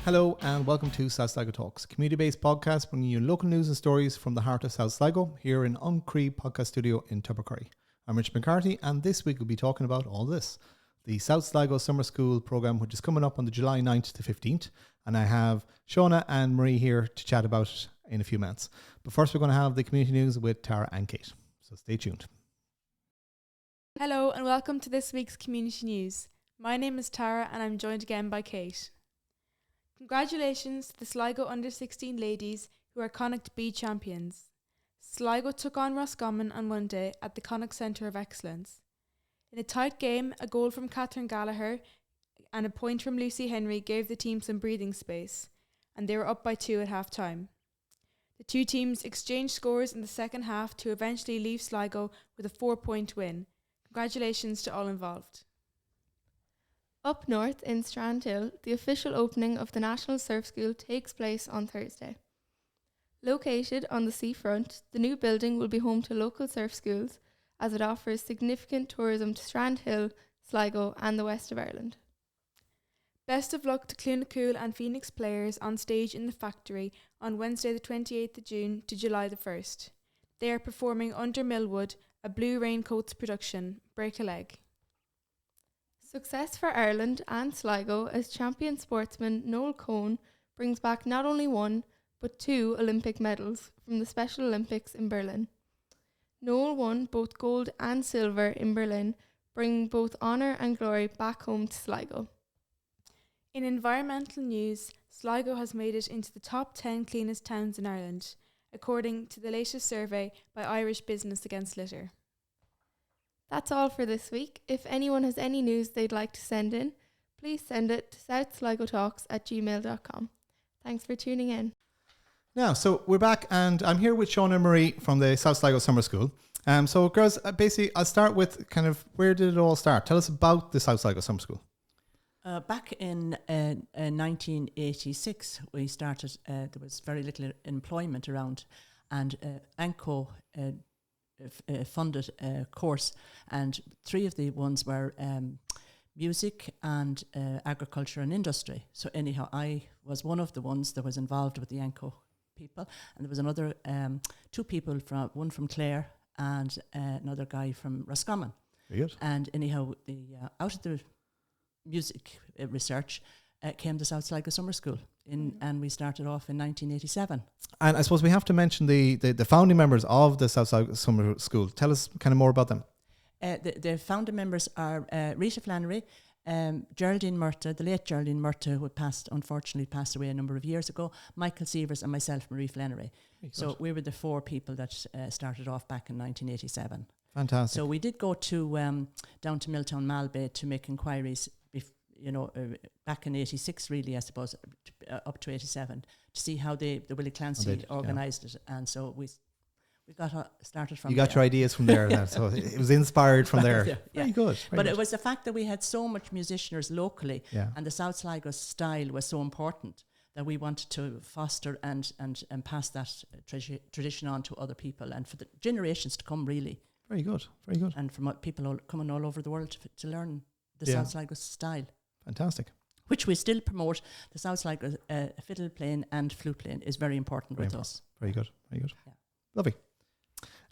Hello and welcome to South Sligo Talks, a community-based podcast bringing you local news and stories from the heart of South Sligo here in Uncree Podcast Studio in Tubbercurry. I'm Rich McCarthy and this week we'll be talking about all this. The South Sligo Summer School programme, which is coming up on the July 9th to 15th, and I have Seána and Marie here to chat about it in a few minutes. But first we're going to have the community news with Tara and Kate, so stay tuned. Hello and welcome to this week's community news. My name is Tara and I'm joined again by Kate. Congratulations to the Sligo under-16 ladies who are Connacht B champions. Sligo took on Roscommon on Monday at the Connacht Centre of Excellence. In a tight game, a goal from Catherine Gallagher and a point from Lucy Henry gave the team some breathing space, and they were up by 2 at half-time. The two teams exchanged scores in the second half to eventually leave Sligo with a 4-point win. Congratulations to all involved. Up north in Strandhill, the official opening of the National Surf School takes place on Thursday. Located on the seafront, the new building will be home to local surf schools as it offers significant tourism to Strandhill, Sligo and the west of Ireland. Best of luck to Clunacool and Phoenix players on stage in the factory on Wednesday the 28th of June to July the 1st. They are performing Under Millwood, a Blue Raincoats production, Break a Leg. Success for Ireland and Sligo as champion sportsman Noel Cohn brings back not only one, but 2 Olympic medals from the Special Olympics in Berlin. Noel won both gold and silver in Berlin, bringing both honour and glory back home to Sligo. In environmental news, Sligo has made it into the top 10 cleanest towns in Ireland, according to the latest survey by Irish Business Against Litter. That's all for this week. If anyone has any news they'd like to send in, please send it to southsligotalks@gmail.com. Thanks for tuning in. Now, so we're back and I'm here with Seána and Marie from the South Sligo Summer School. So girls, basically I'll start with kind of where did it all start? Tell us about the South Sligo Summer School. Back in 1986, we started, there was very little employment around, and ANCO funded a course, and 3 of the ones were music and agriculture and industry. So anyhow, I was one of the ones that was involved with the ANCO people, and there was another 2 people, one from Clare and another guy from Roscommon. Very good. And anyhow, out of the music research came the South Sligo Summer School, and we started off in 1987. And I suppose we have to mention the founding members of the South Sligo Summer School. Tell us kind of more about them. The founding members are Marie Flannery, Geraldine Murta, the late Geraldine Murta, who unfortunately passed away a number of years ago, Michael Sievers, and myself, Marie Flannery. So we were the 4 people that started off back in 1987. Fantastic. So we did go to down to Milltown Malbay to make inquiries, back in 86 really, I suppose, up to 87, to see how the Willie Clancy organised it. And so we got started from there. You got your ideas from there then, so it was inspired from there. Yeah. Very good. But it was the fact that we had so much musicianers locally, and the South Sligo style was so important that we wanted to foster and pass that tradition on to other people and for the generations to come, really. Very good, very good. And from people coming all over the world to learn the South Sligo style. Fantastic. Which we still promote. The South Sligo fiddle playing and flute playing is very important with us. Very good, very good. Yeah. Lovely.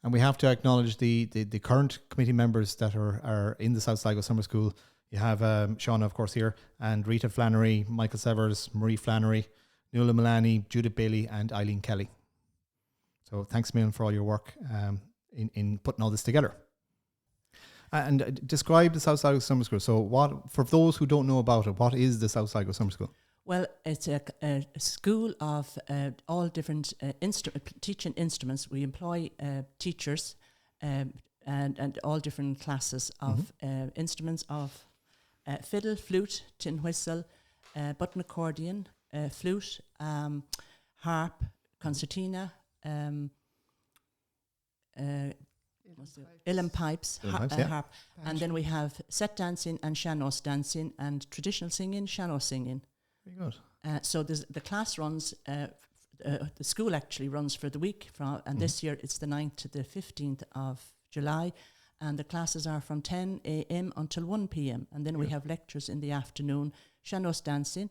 And we have to acknowledge the current committee members that are in the South Sligo Summer School. You have Seána, of course, here, and Rita Flannery, Michael Severs, Marie Flannery, Nuala Mullaney, Judith Bailey, and Eileen Kelly. So thanks a million for all your work in putting all this together. And describe the South Sligo Summer School. So for those who don't know about it, what is the South Sligo Summer School? Well, it's a school of all different teaching instruments. We employ teachers and all different classes of instruments of fiddle, flute, tin whistle, button accordion, flute, harp, concertina, uilleann pipes, harp, and then we have set dancing and sean-nós dancing and traditional singing, sean-nós singing. Very good. So the class runs, the school actually runs for the week, and this year it's the 9th to the 15th of July, and the classes are from 10 a.m. until 1 p.m. And then we have lectures in the afternoon, sean-nós dancing,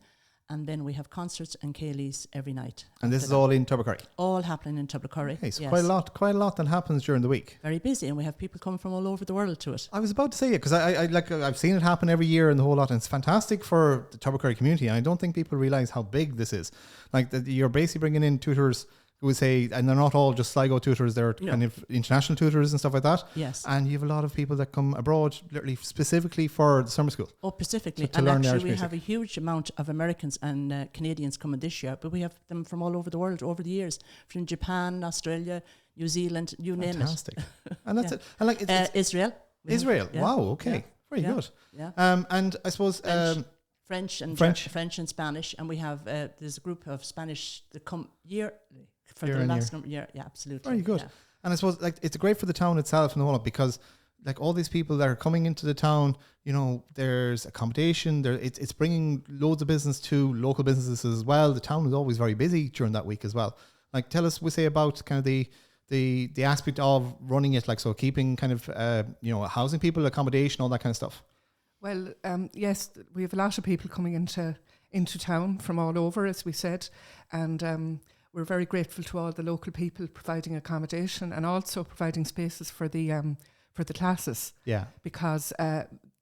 and then we have concerts and Céilís every night. And this after is that. all in Tubbercurry. All happening in Tubbercurry. Okay, so yes. quite a lot that happens during the week. Very busy, and we have people coming from all over the world to it. I was about to say it because I've seen it happen every year and the whole lot, and it's fantastic for the Tubbercurry community. And I don't think people realise how big this is. Like you're basically bringing in tutors who would say, and they're not all just Sligo tutors, they're kind of international tutors and stuff like that. Yes. And you have a lot of people that come abroad literally specifically for the summer school. Oh, specifically. To and learn the actually Irish we music. have a huge amount of Americans and Canadians coming this year, but we have them from all over the world over the years, from Japan, Australia, New Zealand, you name it. Fantastic. And that's it. And like it's Israel. Israel. Wow, okay. Very good. Yeah. And I suppose French and French. French and Spanish, and we have there's a group of Spanish that come yearly for Year the on last number year. Yeah, absolutely. very good. Yeah. And I suppose like it's great for the town itself and all that, because like all these people that are coming into the town, you know, there's accommodation. It's bringing loads of business to local businesses as well. The town is always very busy during that week as well. Like tell us, we say about kind of the aspect of running it, like so keeping kind of housing people, accommodation, all that kind of stuff. Well, yes, we have a lot of people coming into town from all over, as we said, and we're very grateful to all the local people providing accommodation and also providing spaces for the classes. Yeah. Because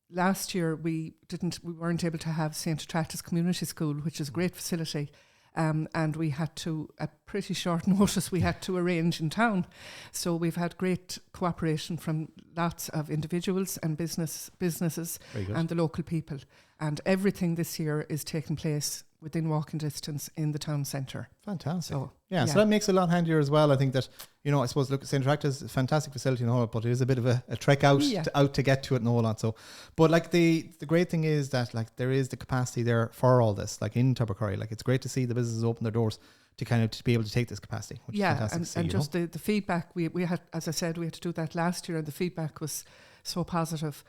last year we weren't able to have St. Attractus Community School, which is a great facility. And we had to, at pretty short notice, we had to arrange in town. So we've had great cooperation from lots of individuals and businesses and the local people. And everything this year is taking place within walking distance in the town centre. Fantastic. So, So that makes it a lot handier as well. I think that, I suppose, look, St. Attractus is a fantastic facility and all that, but it is a bit of a trek out to get to it and all that. So, but like the great thing is that like there is the capacity there for all this, like in Tubbercurry. Like it's great to see the businesses open their doors to kind of to be able to take this capacity, which is fantastic to see, and just the feedback, we had, as I said, we had to do that last year, and the feedback was so positive.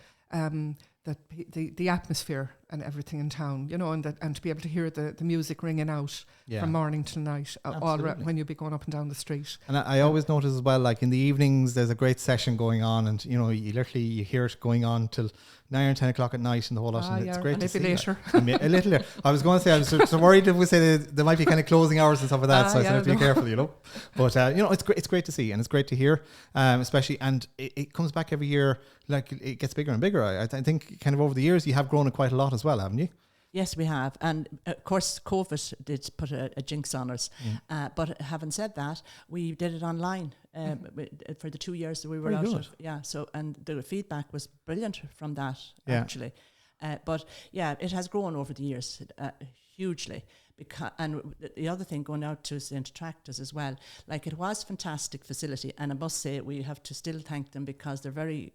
That the atmosphere and everything in town, and to be able to hear the music ringing out from morning till night, when you be going up and down the street. And I always notice as well, like in the evenings, there's a great session going on, and you hear it going on till 9 or 10 o'clock at night and the whole lot. And it's great to see. Later. A little later. I was going to say, I was so worried if we say there might be kind of closing hours and stuff like that, so I have to be careful, But it's great to see and it's great to hear, especially, and it comes back every year. Like it gets bigger and bigger. I think kind of over the years you have grown it quite a lot as well, haven't you? Yes, we have. And of course, COVID did put a jinx on us. But having said that, we did it online for the 2 years that we were Very out good. of. So, and the feedback was brilliant from that, actually. But it has grown over the years hugely. And the other thing, going out to St. Attractus as well, like it was a fantastic facility. And I must say, we have to still thank them because they're very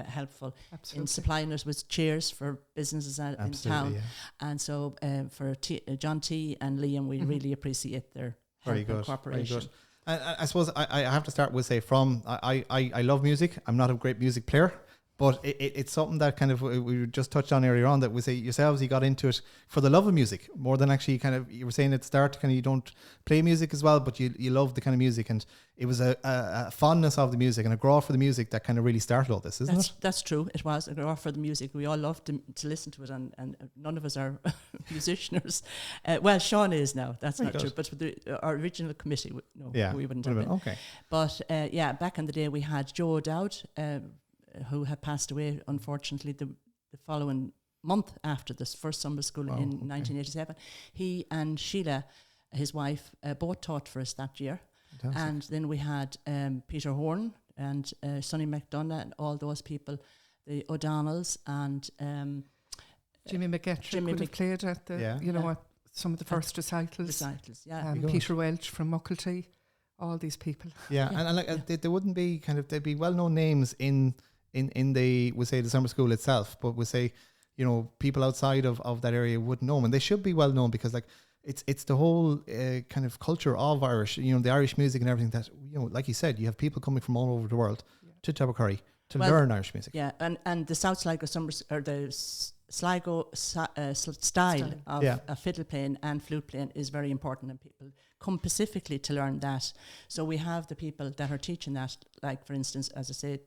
helpful in supplying us with chairs for businesses in town. And so for John T and Liam, we really appreciate their help and cooperation. Very good. And I suppose I have to start with say I love music. I'm not a great music player, but it's something that kind of we just touched on earlier on, that we say yourselves, you got into it for the love of music more than actually kind of, you were saying at the start, kind of you don't play music as well, but you love the kind of music, and it was a fondness of the music and a grow for the music that kind of really started all this, isn't it? That's true. It was a grow for the music. We all loved to listen to it, and none of us are musicians. Well, Sean is now. That's not true. But our original committee, we wouldn't have been. Okay. But back in the day, we had Joe O'Dowd, who had passed away, unfortunately, the following month after this first summer school in 1987. He and Sheila, his wife, both taught for us that year. Fantastic. And then we had Peter Horn and Sonny McDonough and all those people, the O'Donnells and Jimmy McGettrick would have played at the, at some of the first recitals. Peter Welch from Mucklety, all these people. And like there wouldn't be there'd be well-known names in the, we say, the summer school itself, but we say, people outside of that area wouldn't know them, and they should be well known, because like it's the whole kind of culture of Irish, the Irish music and everything that, like you said, you have people coming from all over the world to Tubbercurry to learn Irish music. And the South Sligo Summer, or the Sligo style of fiddle playing and flute playing is very important, and people come specifically to learn that. So we have the people that are teaching that, like for instance, as I said,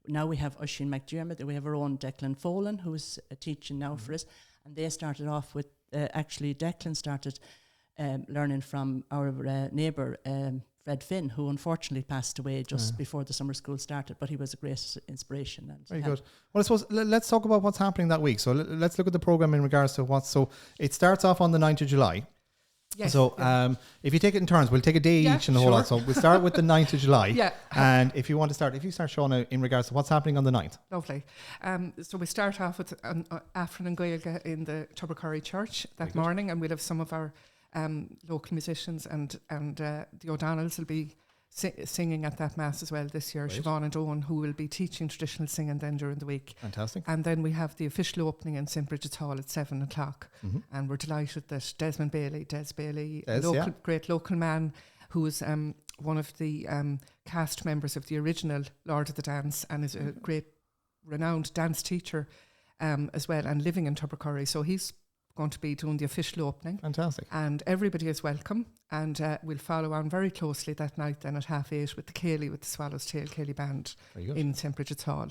now we have Oisin McDermott, we have our own Declan Folan, who's teaching now for us, and they started off with actually Declan started learning from our neighbour, Fred Finn, who unfortunately passed away just before the summer school started, but he was a great inspiration. And Very good. Well, I suppose let's talk about what's happening that week. So let's look at the programme in regards to what. So it starts off on the 9th of July. Yes. So if you take it in turns, we'll take a day each and the whole lot. So we'll start with the 9th of July. Yeah. And if you start, Shauna, in regards to what's happening on the 9th. Lovely. So we start off with Afrin and Gaeilge in the Tubbercurry Church that morning, and we'll have some of our local musicians and the O'Donnells will be singing at that mass as well this year. Right. Siobhan and Owen, who will be teaching traditional singing then during the week. Fantastic. And then we have the official opening in St. Bridget's Hall at 7 o'clock. Mm-hmm. And we're delighted that Des Bailey, Des, great local man, who is one of the cast members of the original Lord of the Dance and is a great renowned dance teacher as well, and living in Tubbercurry. So he's going to be doing the official opening. Fantastic. And everybody is welcome. And we'll follow on very closely that night then at 8:30 with the Cayley, with the Swallow's Tail Cayley Band in St. Bridget's Hall.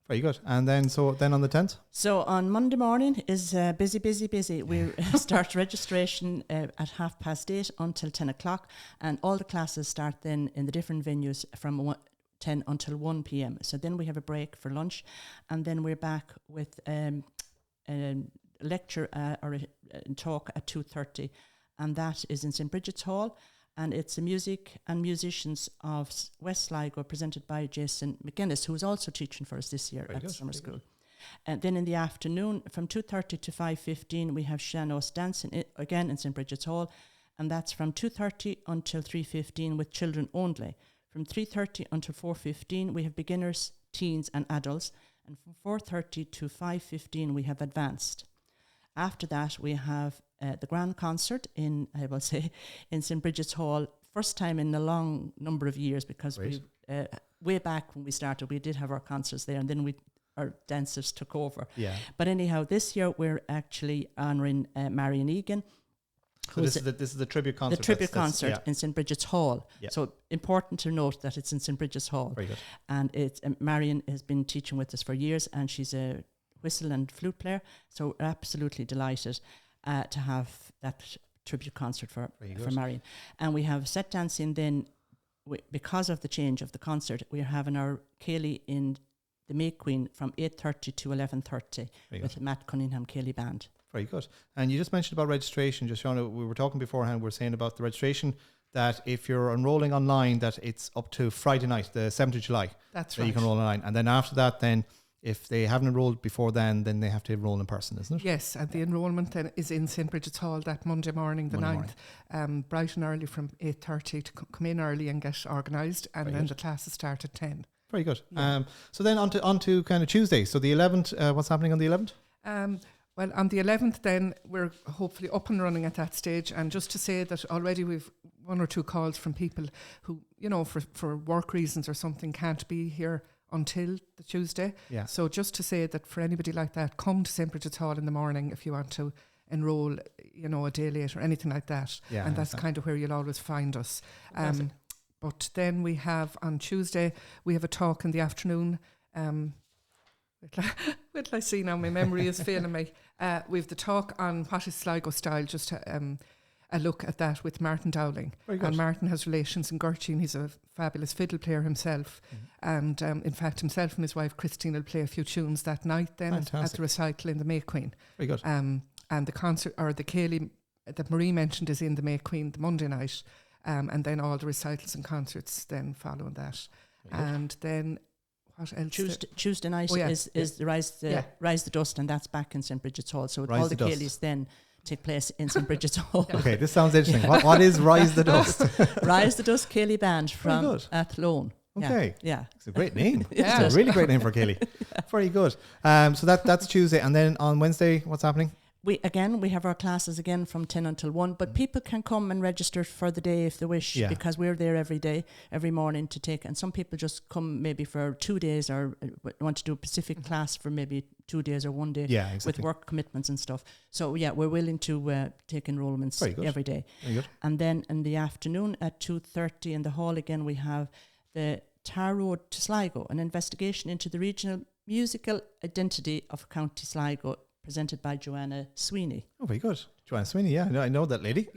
Very good. And then on the 10th? So on Monday morning is busy. We start registration at 8:30 until 10 o'clock, and all the classes start then in the different venues from 10 until 1 p.m. So then we have a break for lunch, and then we're back with a lecture or a talk at 2:30, and that is in St. Bridget's Hall, and it's the music and musicians of West Sligo presented by Jason McGuinness, who is also teaching for us this year at the summer school. And then in the afternoon from 2:30 to 5:15 we have Shanos dancing again in St. Bridget's Hall, and that's from 2:30 until 3:15 with children only. From 3:30 until 4:15 we have beginners, teens and adults, and from 4:30 to 5:15 we have advanced. After that, we have the grand we in St. Bridget's Hall, first time in a long number of years, because we way back when we started, we did have our concerts there, and then our dancers took over. Yeah. But anyhow, this year we're actually honouring Marion Egan. So this is the tribute concert. The tribute concert in St. Bridget's Hall. Yeah. So important to note that it's in St. Bridget's Hall. Very good. And it's Marion has been teaching with us for years, and she's a whistle and flute player, so we're absolutely delighted to have that tribute concert for Marion. And we have set dancing then, because of the change of the concert, we're having our Cayley in the May Queen from 8:30 to 11:30 with the Matt Cunningham Cayley Band. Very good. And you just mentioned about registration, just Shauna, we were talking beforehand, we were saying about the registration, that if you're enrolling online, that it's up to Friday night, the 7th of July. That's right. You You can enroll online. And then after that, then if they haven't enrolled before then they have to enrol in person, isn't it? Yes, and the enrolment then is in St. Bridget's Hall that Monday morning, the 9th, bright and early from 8:30 to come in early and get organised, and then the classes start at 10. Very good. Yeah. So then on to kind of Tuesday. So the 11th, what's happening on the 11th? Well, on the 11th then, we're hopefully up and running at that stage, and just to say that already we've one or two calls from people who, for work reasons or something can't be here until the Tuesday. Yeah. So just to say that for anybody like that, come to St. Bridget's Hall in the morning if you want to enrol, a day late or anything like that. Yeah, and that's kind of where you'll always find us. But then we have on Tuesday, we have a talk in the afternoon. Wait till I see now, my memory is failing me. We have the talk on what is Sligo style, just a look at that with Martin Dowling. And Martin has relations in Gurchin. He's a fabulous fiddle player himself. And in fact, himself and his wife Christine will play a few tunes that night then at the recital in the May Queen. Very good. And the concert, or the Cayley that Marie mentioned, is in the May Queen the Monday night. And then all the recitals and concerts then following that. And then what else? Tuesday night is the Rise the Dust, and that's back in St. Bridget's Hall. So all the Cayleys then take place in St. Bridget's Hall. Okay, this sounds interesting. What is Rise the Dust? Rise the Dust Cayley Band from Athlone. Okay. Yeah. It's a great name. It's a really great name for Cayley. Very good. So that's Tuesday. And then on Wednesday, what's happening? We have our classes again from 10 until 1, but people can come and register for the day if they wish, because we're there every day, every morning to take, and some people just come maybe for 2 days or want to do a specific class for maybe 2 days or 1 day with work commitments and stuff. So we're willing to take enrolments every day. Very good. And then in the afternoon at 2:30 in the hall again, we have the Tar Road to Sligo, an investigation into the regional musical identity of County Sligo, presented by Joanna Sweeney. Oh, very good. Joanna Sweeney, yeah, I know that lady.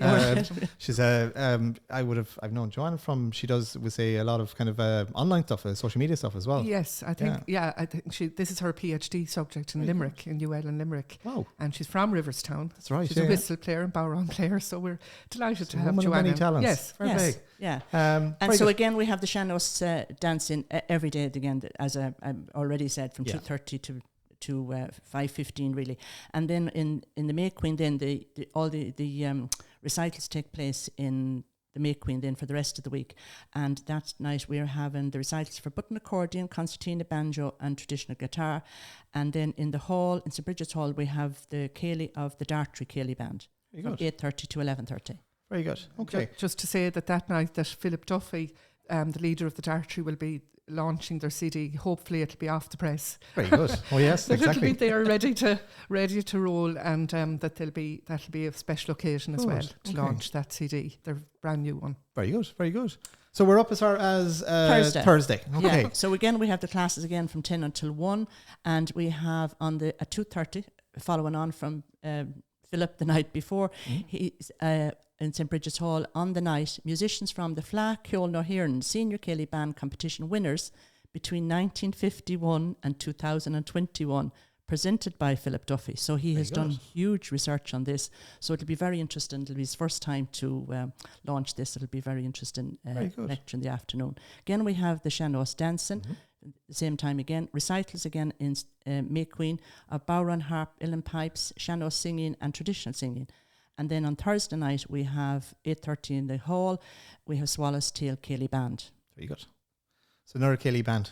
She's I've known Joanna from, she does, we say, a lot of kind of online stuff, social media stuff as well. Yes, I think, I think this is her PhD subject in Limerick, in UL in Limerick. Wow. And she's from Riverstown. That's right. She's a whistle player and bowron player, so we're delighted to have woman Joanna. of many talents. Yes, very big. Yeah. And And so again, we have the Seanos dancing every day again, as I already said, from 2:30 to 5:15 really. And then in the May Queen, then all the recitals take place in the May Queen then for the rest of the week. And that night we're having the recitals for button accordion, concertina, banjo and traditional guitar. And then in the hall, in St. Bridget's Hall, we have the Cayley of the Dartry Cayley Band from 8:30 to 11:30. Very good. Okay. Just to say that night that Philip Duffy, the leader of the Dartry, will be launching their CD. Hopefully it'll be off the press. Very good. Oh yes, exactly. It'll be there ready to roll, and that'll be a special occasion as well to launch that CD. Their brand new one. Very good. Very good. So we're up as far as Thursday. Okay. Yeah. So again, we have the classes again from 10 until 1, and we have at 2:30, following on from Philip the night before, he's in St. Bridget's Hall on the night, musicians from the Fleadh Ceol Hearn Senior Cayley Band competition winners between 1951 and 2021, presented by Philip Duffy. So he has done huge research on this. So it'll be very interesting. It'll be his first time to launch this. It'll be very interesting lecture in the afternoon. Again, we have the Seanos dancing. The same time again, recitals again in May Queen of bowron, harp, uilleann pipes, Seanos singing and traditional singing. And then on Thursday night we have 8:30 in the hall. We have Swallow's Tail Cayley Band. Very good. So another Cayley Band.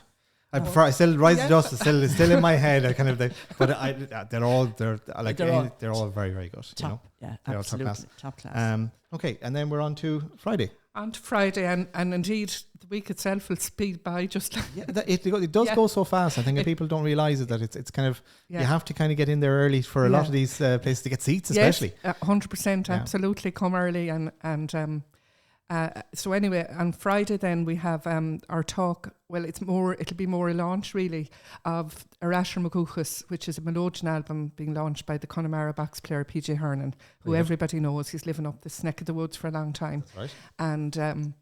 I prefer. I still Rise of Justice. It's still in my head. I kind of, they're all very, very good. Top, they're absolutely all top class. Okay, and then we're on to Friday. On to Friday, and indeed the week itself will speed by just like it does go so fast. I think people don't realise it, that it's kind of you have to kind of get in there early for a lot of these places to get seats, especially. 100%, absolutely. Come early and so anyway, on Friday then we have our talk. Well, it'll be more a launch really of Arashar McGuchas, which is a Melodian album being launched by the Connemara box player PJ Hernan, who everybody knows. He's living up this neck of the woods for a long time. That's right. And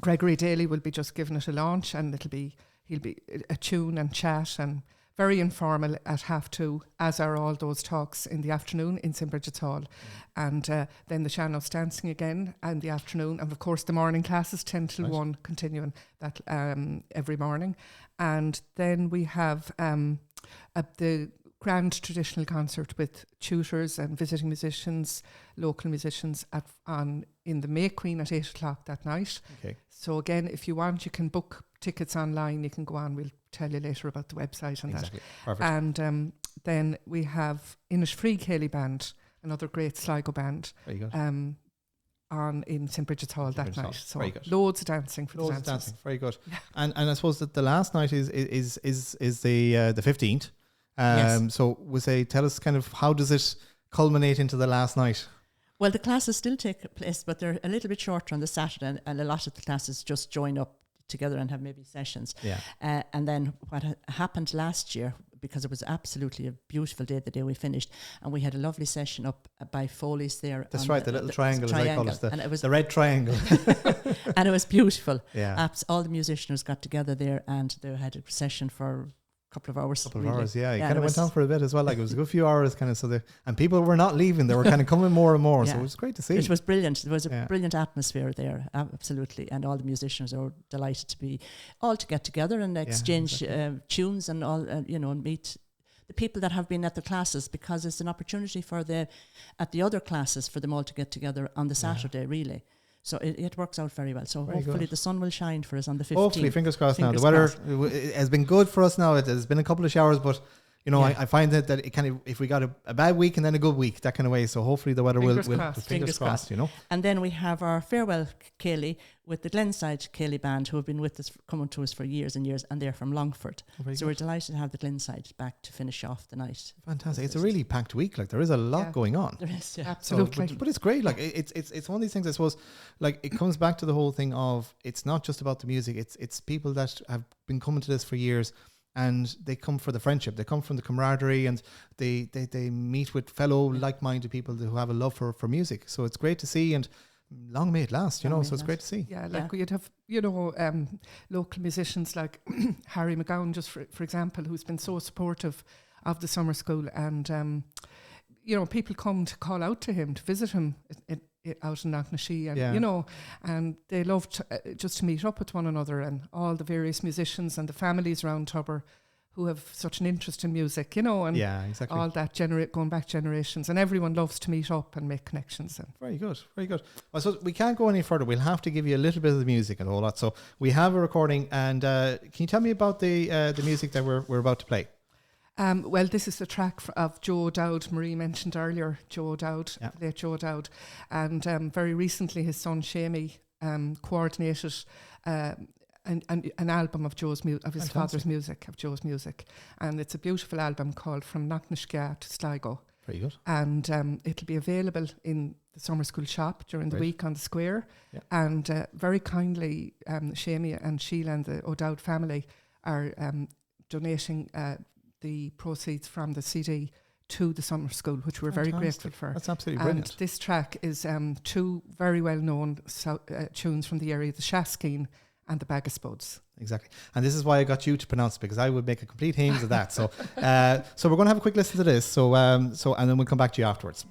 Gregory Daly will be just giving it a launch, and he'll be a tune and chat and very informal at 2:30, as are all those talks in the afternoon in St. Bridget's Hall. And then the Seanos dancing again in the afternoon. And of course the morning classes 10 till 1 continuing that every morning. And then we have the grand traditional concert with tutors and visiting musicians, local musicians in the May Queen at 8 o'clock that night. Okay. So again, if you want, you can book tickets online. You can go on. We'll tell you later about the website and that. Perfect. And then we have Innisfree Cayley Band, another great Sligo band, in St. Bridget's Hall that night. So loads of dancing for the dancers. Very good. Yeah. And I suppose that the last night is the 15th. So we say, tell us kind of how does it culminate into the last night? Well, the classes still take place, but they're a little bit shorter on the Saturday, and a lot of the classes just join up together and have maybe sessions. Yeah. And then what happened last year, because it was absolutely a beautiful day, the day we finished, and we had a lovely session up by Foley's there. That's right, the little triangle, as I call it, and it was the red triangle. And it was beautiful. Yeah. All the musicians got together there, and they had a session for couple of hours. Yeah. It kind of went on for a bit as well. Like it was a good few hours kind of, and people were not leaving. They were kind of coming more and more. So it was great to see. It was brilliant. There was a brilliant atmosphere there. Absolutely. And all the musicians are delighted to get together and exchange tunes and all, and meet the people that have been at the classes, because it's an opportunity at the other classes for them all to get together on the Saturday, really. So it works out very well. So hopefully the sun will shine for us on the 15th. Hopefully, fingers crossed. Now the weather has been good for us. Now it has been a couple of showers, but I find that it kind of, if we got a bad week and then a good week, that kind of way. So hopefully the weather will fingers crossed. And then we have our farewell Cayley with the Glenside Cayley Band, who have been with us, coming to us for years and years, and they're from Longford. So we're delighted to have the Glenside back to finish off the night. Fantastic! It's a really packed week. Like there is a lot going on. There is, absolutely. But it's great. Like it's one of these things. I suppose, like it comes back to the whole thing of it's not just about the music. It's people that have been coming to this for years. and they come for the friendship. They come from the camaraderie, and they meet with fellow like-minded people who have a love for music. So it's great to see, and long may it last, you know. So it's great to see. Yeah, like you'd have, local musicians like Harry McGowan, just for example, who's been so supportive of the summer school, and people come to call out to him, to visit him out in Knocknashee, and and they love just to meet up with one another, and all the various musicians and the families around Tubber who have such an interest in music, and all that going back generations, and everyone loves to meet up and make connections. And very good. Well, so we can't go any further. We'll have to give you a little bit of the music and all that. So we have a recording, and can you tell me about the music that we're about to play? Well, this is a track of Joe O'Dowd. Marie mentioned earlier Joe O'Dowd, late Joe O'Dowd, and very recently his son Shamey coordinated an album of his father's music, of Joe's music, and it's a beautiful album called From Knocknashee to Sligo. Very good. And it'll be available in the summer school shop during the week on the square. Yeah. And very kindly, Shamey and Sheila and the O'Dowd family are donating the proceeds from the CD to the summer school, which we're very grateful for. That's absolutely brilliant. And this track is two very well-known tunes from the area, the Shaskeen and the Bag of Spuds. Exactly. And this is why I got you to pronounce it, because I would make a complete hames of that. So so we're going to have a quick listen to this. So and then we'll come back to you afterwards.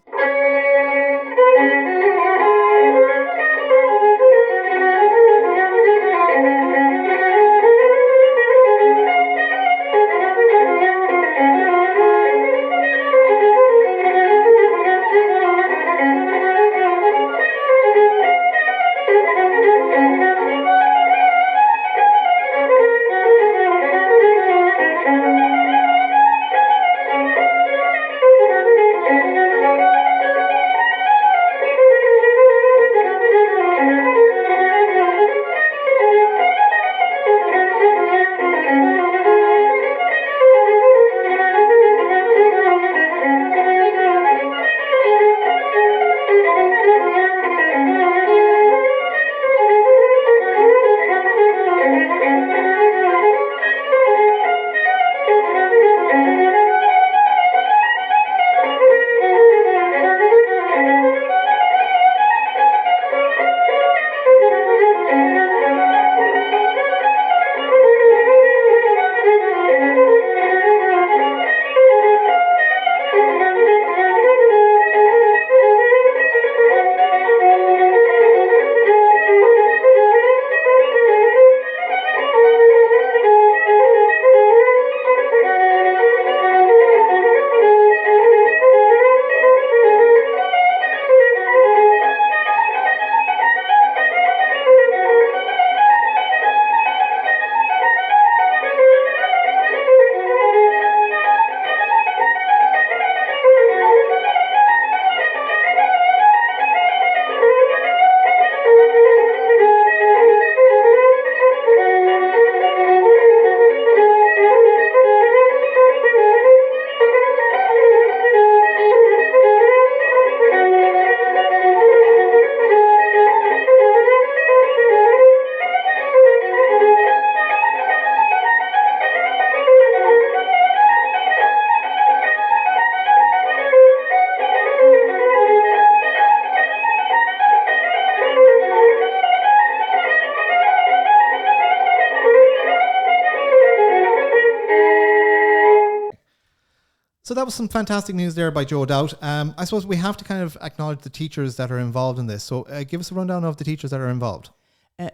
So that was some fantastic news there by Joe O'Dowd. I suppose we have to kind of acknowledge the teachers that are involved in this. So give us a rundown of the teachers that are involved.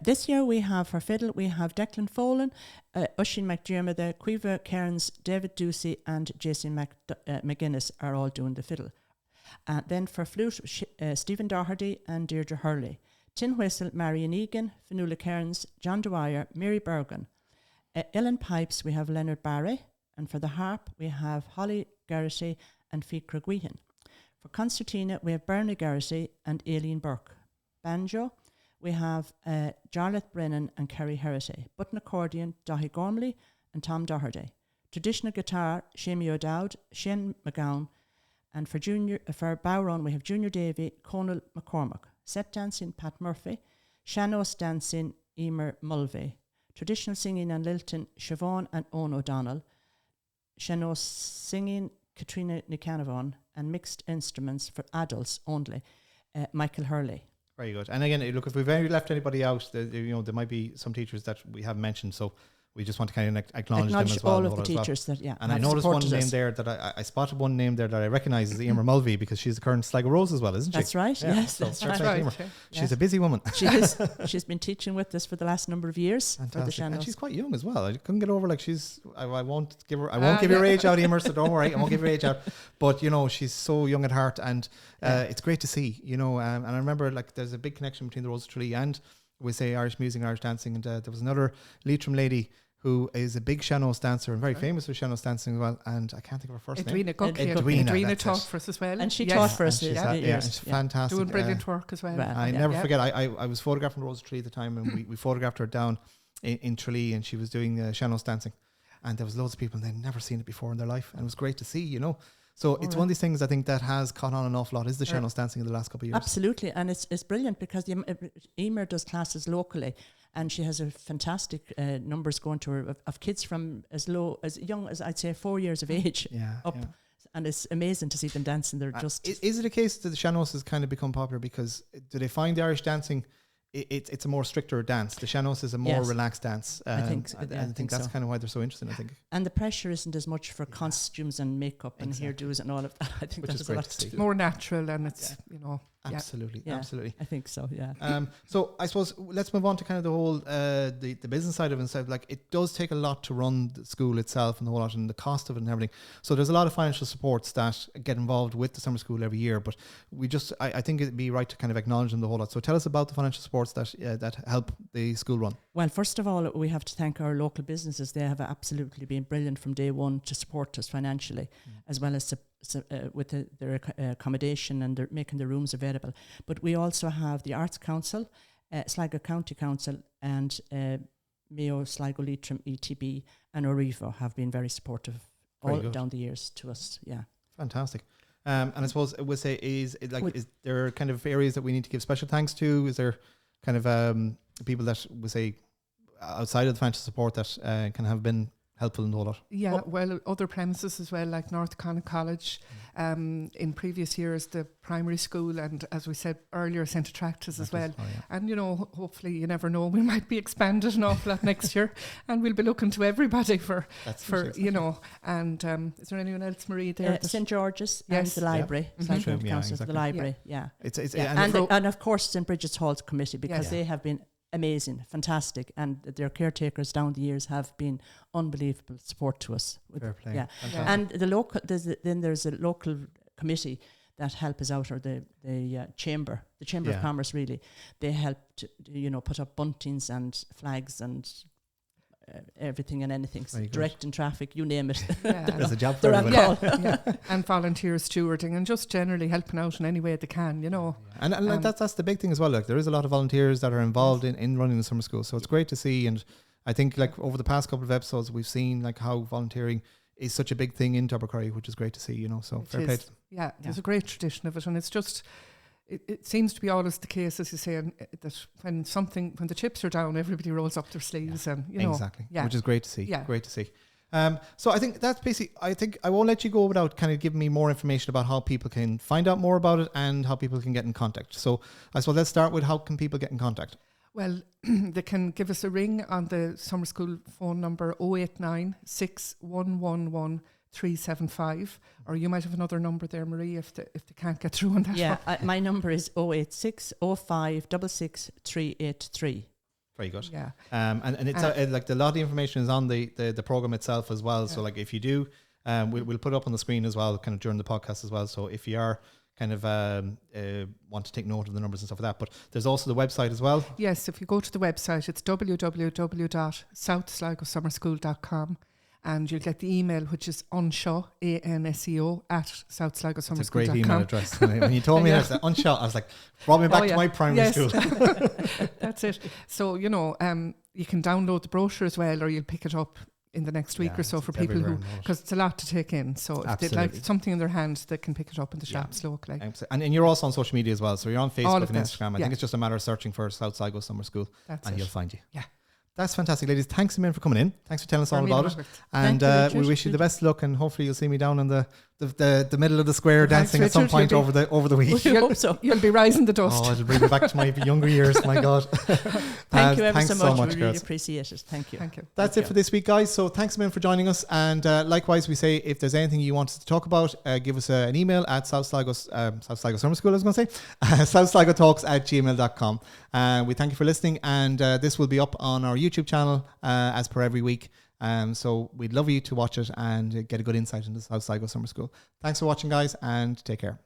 This year we have for fiddle, we have Declan Folan, Oisín McDermott, Cuiva Cairns, David Ducey and Jason McGuinness are all doing the fiddle. Then for flute, Stephen Doherty and Deirdre Hurley. Tin whistle, Marion Egan, Fionnuala Cairns, John Dwyer, Mary Bergen. Ellen Pipes, we have Leonard Barry. And for the harp, we have Holly Garrity and Fee Cragwehan. For concertina, we have Bernie Garrity and Aileen Burke. Banjo, we have Jarlath Brennan and Kerry Herity. Button accordion, Dahi Gormley and Tom Doherty. Traditional guitar, Shamey O'Dowd, Shane McGowan. And for Bowron, we have Junior Davy, Conal McCormack. Set dancing, Pat Murphy. Shanos dancing, Emer Mulvey. traditional singing and lilting, Siobhan and Owen O'Donnell, Shannon singing, Katrina Nicanavan, and mixed instruments for adults only, Michael Hurley. Very good. And again, look, if we've ever left anybody out, there might be some teachers that we haven't mentioned, so we just want to kind of acknowledge them as well. All of the teachers that, and I noticed one name there that I spotted one name there that I recognise is Emer Mulvey, because she's the current Sligo Rose as well, isn't she? That's right. Yeah. Yes, so that's right. right. She's a busy woman. She is. She's been teaching with us for the last number of years. Fantastic. For the And she's quite young as well. I couldn't get over I won't give her age out, Emer, so don't worry. I won't give her age out. But she's so young at heart, and it's great to see. And I remember there's a big connection between the Rose of Tralee and we say Irish music, Irish dancing, and there was another Leitrim lady who is a big Seanos dancer and very famous for Seanos dancing as well, and I can't think of her first name. Edwina taught for us as well. And she taught for us. She's fantastic. Doing brilliant work as well. I never forget, I was photographing Rose of Tralee at the time, and we photographed her down in Tralee, and she was doing Seanos dancing, and there was loads of people, and they'd never seen it before in their life, and it was great to see, So it's one of these things I think that has caught on an awful lot, is the Seanos dancing in the last couple of years. Absolutely, and it's brilliant because Emer does classes locally, and she has a fantastic numbers going to her of kids from as young as I'd say 4 years of age up. Yeah. And it's amazing to see them dancing. They're just. Is it a case that the Seanos has kind of become popular because do they find the Irish dancing? It's a more stricter dance. The Seanos is a more relaxed dance. I think that's kind of why they're so interesting. I think. And the pressure isn't as much for costumes and makeup and hairdos and all of that. I think that's a lot to do. More natural, and it's Absolutely. I think so. Yeah. So I suppose let's move on to kind of the whole the business side of it. And it does take a lot to run the school itself and the whole lot, and the cost of it and everything. So there's a lot of financial supports that get involved with the summer school every year. But we just I think it'd be right to kind of acknowledge them the whole lot. So tell us about the financial supports that help the school run. Well, first of all, we have to thank our local businesses. They have absolutely been brilliant from day one to support us financially, as well as with their accommodation and making the rooms available. But we also have the Arts Council, Sligo County Council, and Mayo, Sligo Leitrim, ETB, and Orivo have been very supportive down the years to us. Yeah, fantastic. And I suppose we'll say is there kind of areas that we need to give special thanks to? Is there kind of people that we say outside of the financial support that can have been helpful in the whole lot? Yeah, well, other premises as well, like North Connacht College. In previous years, the primary school, and as we said earlier, St. Tractus as well. Oh, yeah. And, hopefully, you never know, we might be expanded an awful lot next year, and we'll be looking to everybody for and is there anyone else, Marie, there? St. George's and the library. St. Council for the library, And of course, St. Bridget's Halls Committee, because they have been amazing, fantastic, and their caretakers down the years have been unbelievable support to us. Fair play. Yeah, and there's a local committee that help us out, or the chamber of commerce. Really, they help to put up buntings and flags and everything and anything, directing traffic, you name it. There's a job for everybody. And volunteer stewarding, and just generally helping out in any way they can, And that's the big thing as well. Like, there is a lot of volunteers that are involved in running the summer school, so it's great to see. And I think over the past couple of episodes, we've seen how volunteering is such a big thing in Tubbercurry, which is great to see. So fair play. Yeah, there's a great tradition of it, and it's just. It seems to be always the case, as you say, that when the chips are down, everybody rolls up their sleeves, and exactly, which is great to see. Yeah. Great to see. So I think that's basically. I think I won't let you go without kind of giving me more information about how people can find out more about it and how people can get in contact. So I suppose let's start with how can people get in contact. Well, they can give us a ring on the summer school phone number 089 6111 375, or you might have another number there, Marie, if they can't get through on that. Yeah, my number is 086 05 66 383. Very good. Yeah. And it's a lot of the information is on the program itself as well. Yeah. So if you do, we'll put it up on the screen as well, kind of during the podcast as well. So if you are kind of want to take note of the numbers and stuff like that, but there's also the website as well. Yes, if you go to the website, it's www.southsligosummerschool.com. And you'll get the email, which is unshaw, ANSEO, at southsligosummerschool.com. It's a great email address. When you told me that, unshaw, I was like, brought me back to my primary school. That's it. So, you can download the brochure as well, or you'll pick it up in the next week or so for people who, because it's a lot to take in. So if they'd like something in their hands, they can pick it up in the shops locally. And you're also on social media as well. So you're on Facebook and Instagram. I think it's just a matter of searching for South Sligo Summer School, and you'll find you. Yeah. That's fantastic, ladies. Thanks a million for coming in. Thanks for telling us all about it. And Thank you, we Richard. wish you the best luck, and hopefully you'll see me down in the middle of the square Thanks, dancing at some Richard. point You'll over the week. We hope so. You'll be rising the dust. Oh, it'll bring me back to my younger years. My God. Thank you ever thanks so much. We really girls. appreciate it. Thank you. Thank you. That's Thank it for this week, guys. So thanks a million for joining us. And likewise, we say if there's anything you want us to talk about, give us an email at South Sligo Summer School, I was going to say, southsligotalks@gmail.com. We thank you for listening. And this will be up on our YouTube channel as per every week. So we'd love you to watch it and get a good insight into South Sligo Summer School. Thanks for watching, guys, and take care.